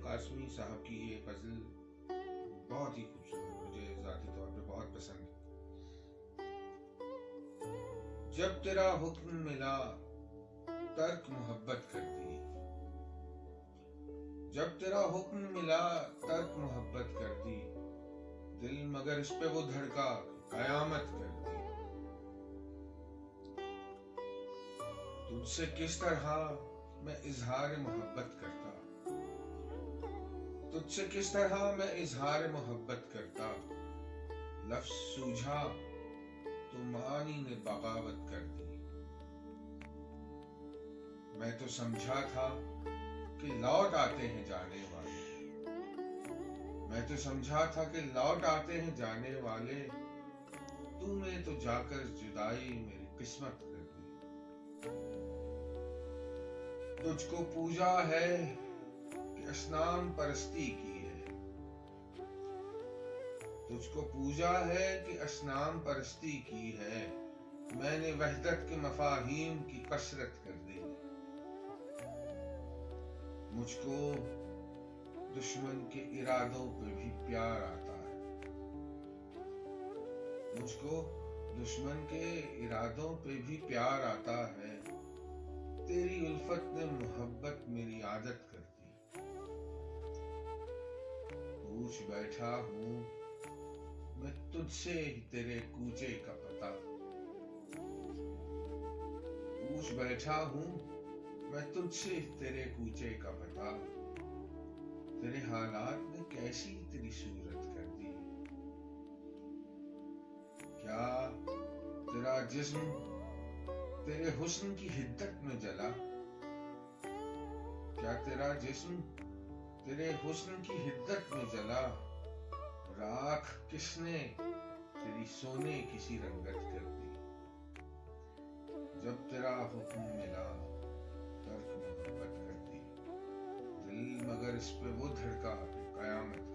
कासमी साहब की ये गजल बहुत ही खूबसूरत, मुझे ज़ाती तौर पे बहुत पसंद है। जब तेरा हुक्म मिला तर्क मोहब्बत कर दी, जब तेरा हुक्म मिला तर्क मोहब्बत कर दी, दिल मगर इस पे वो धड़का कयामत कर दी। तुझसे किस तरह मैं इजहार मोहब्बत करता, तुझसे किस तरह मैं इजहार मोहब्बत करता, लफ्ज सूझा तो मानी ने बगावत कर दी। मैं तो समझा था कि लौट आते हैं जाने वाले, मैं तो समझा था कि लौट आते हैं जाने वाले, तूने तो जाकर जुदाई मेरी किस्मत कर दी। तुझको पूजा है कि असनाम परस्ती की है, तुझको पूजा है कि असनाम परस्ती की है, मैंने वहदत के मफाहीम की कसरत कर दी। मुझको दुश्मन के इरादों पे भी प्यार आता है, मुझको दुश्मन के इरादों पे भी प्यार आता है, तेरी उल्फत ने मोहब्बत मेरी आदत कर दी। पूछ बैठा हूँ मैं तुझसे ही तेरे कूचे का पता, पूछ बैठा हूँ मैं तुझसे तेरे कूचे का पता, तेरे हालात ने कैसी तेरी सूरत कर दी। क्या तेरा जिस्म तेरे हुस्न की हिद्दत में जला, क्या तेरा जिस्म तेरे हुस्न की हिद्दत में जला, राख किसने तेरी सोने किसी रंगत कर दी। जब तेरा हुक्म मिला तर्क मोहब्बत कर दी, दिल मगर इस पे वो धड़का कयामत